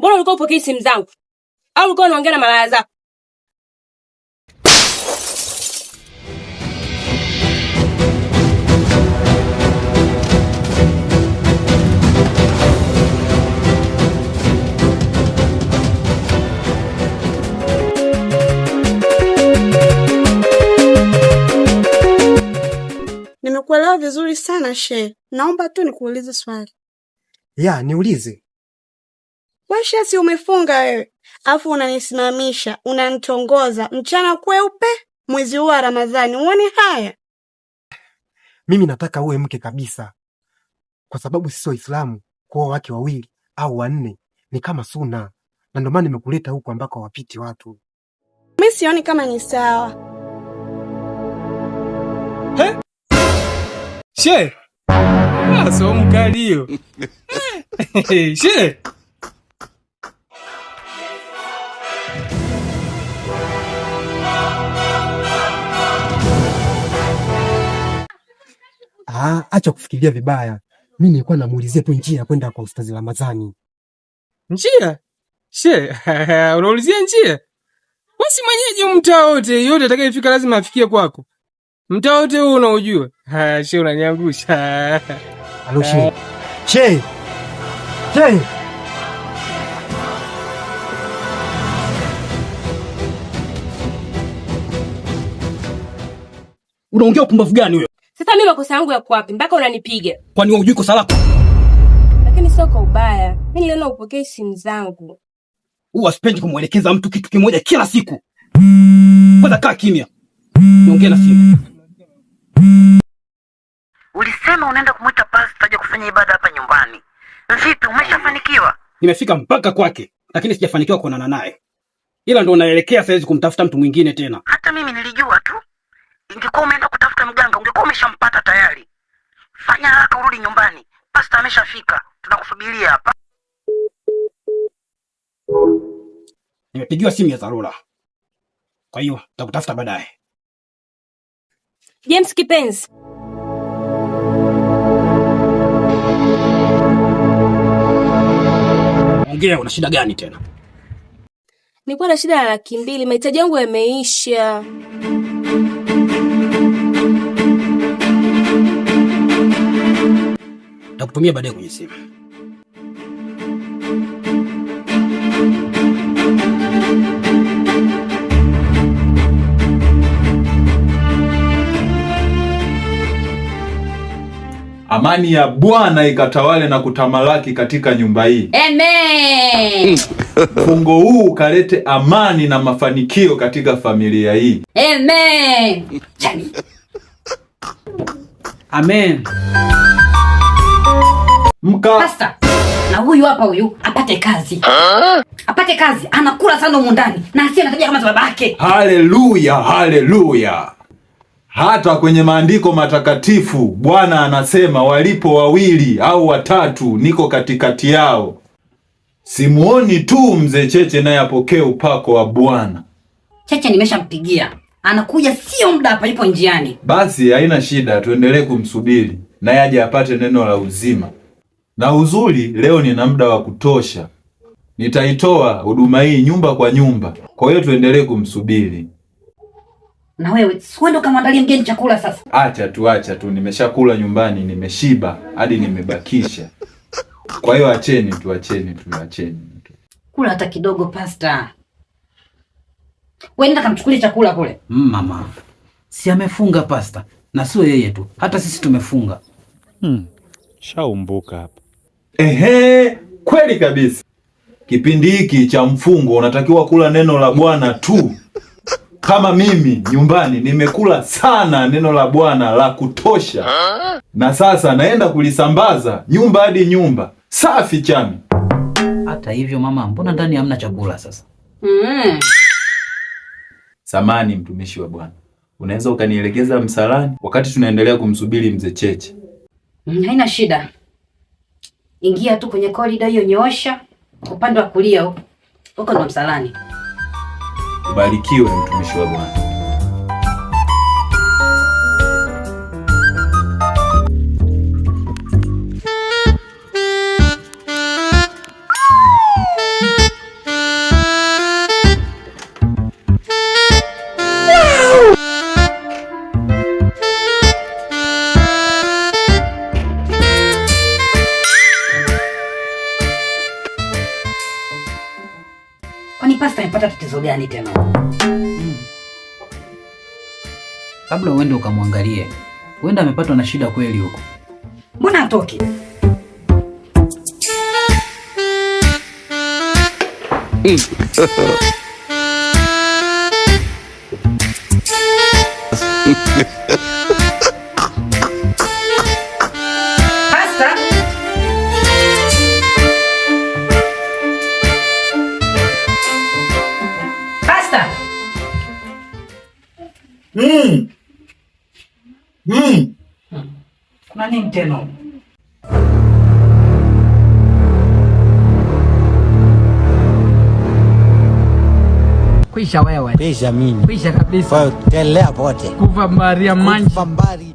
Mbona ulikuwa upokei simu zangu? Au ulikuwa unaongea na malaya zako? Nimekuelewa vizuri sana Shehe. Naomba tu nikuulize swali. Ya, niulize. Wewe Shehe, si umefunga wewe? Alafu unanisimamisha, unanitongoza mchana kweupe mwezi huu wa Ramadhani. Uone haya? Mimi nataka uwe mke kabisa. Kwa sababu sisi Waislamu kuoa wake wawili au wanne ni kama suna. Na ndio maana nimekuleta huku ambako wapiti watu. Mimi sioni kama ni sawa. He? Shehe. So mkalio. Shehe. Acha kufikiria vibaya. Mimi nilikuwa namuulizia tu njia ya kwenda kwa Ustazi Ramadhani. Njia? Shehe, unaulizia njia? Wasi mwenyeji mtaa wote, yote atakayefika lazima afikie kwako. Mtaa wote huu unaujua? Shehe unaniangusha. Halo Shehe. Shehe. Shehe. Unaongea upumbavu gani wewe? Sasa mimi makosa yangu yako wapi mpaka unanipiga? Kwani wewe hujui kosa lako? Lakini sio kwa ubaya. Mimi niliona upokee simu zangu. Huwa sipendi kumuelekeza mtu kitu kimoja kila siku. Kwanza kaa kimya. Niongee na simu. Ulisema unaenda kumuita pastor aje kufanya ibada hapa nyumbani. Vipi, umeshafanikiwa? Nimefika mpaka kwake, lakini sijafanikiwa kuonana naye. Ila ndo naelekea saizi kumtafuta mtu mwingine tena. Hata mimi nilijua tu. Ingekuwa umeenda kutafuta mganga, ungekuwa umeshampata tayari. Fanya haraka urudi nyumbani. Pastor ameshafika. Tunakusubiria hapa. Nimepigiwa simu ya dharura. Kwa hiyo nitakutafuta baadaye. James kipenzi. Ongea, una shida gani tena? Nilikuwa na shida ya 200,000, mahitaji yangu yameisha. Nitakutumia baadaye kwenye simu. Amani ya Bwana ikatawale na kutamalaki katika nyumba hii. Amen. Fungo huu kalete amani na mafanikio katika familia hii. Amen. Amen. Pastor, na huyu hapa huyu apate kazi. Apate kazi, anakula sana huko ndani na asiye anatabia kama babake. Haleluya, haleluya. Hata kwenye maandiko matakatifu Bwana anasema walipo wawili au watatu niko katikati yao. Simuoni tu mzee Cheche naye apokee upako wa Bwana. Cheche nimeshampigia. Anakuja sio muda hapa, yupo njiani. Basi haina shida, tuendelee kumsubiri naye aje apate neno la uzima. Na uzuri leo nina muda wa kutosha. Nitaitoa huduma hii nyumba kwa nyumba. Kwa hiyo tuendelee kumsubiri. Na wewe, siwende ukamwandalia mgeni chakula sasa. Acha tu, nimeshakula nyumbani, nimeshiba, hadi nimebakisha. Kwa hiyo acheni tu. Kula hata kidogo Pastor. Wewe nenda kamchukulie chakula kule. Mama. Si amefunga Pastor. Na sio yeye tu, hata sisi tumefunga. Shaumbuka hapa. Kweli kabisa. Kipindi hiki cha mfungo unatakiwa kula neno la Bwana tu. Kama mimi nyumbani nimekula sana neno la Bwana la kutosha. Na sasa naenda kulisambaza nyumba hadi nyumba. Safi chami. Hata hivyo mama, mbona ndani hamna chakula sasa? Samani mtumishi wa Bwana. Unaweza ukanielekeza msalani wakati tunaendelea kumsubiri mzee Cheche? Haina shida. Ingia tu kwenye corridor hiyo, nyoosha upande wa kulia huko ndo msalani. Ubarikiwe mtumishi wa Bwana. Kwani pasta amepata tatizo gani tena? Kabla uende ukamwangalie. Huenda amepatwa na shida kweli huko. Mbona atoki? Pasta? Pasta? Kuna nini tena? Kwisha wewe. Kwisha mimi. Kwisha kabisa. Kwa telea pote. Kuva Maria Manji. Kuva mbari.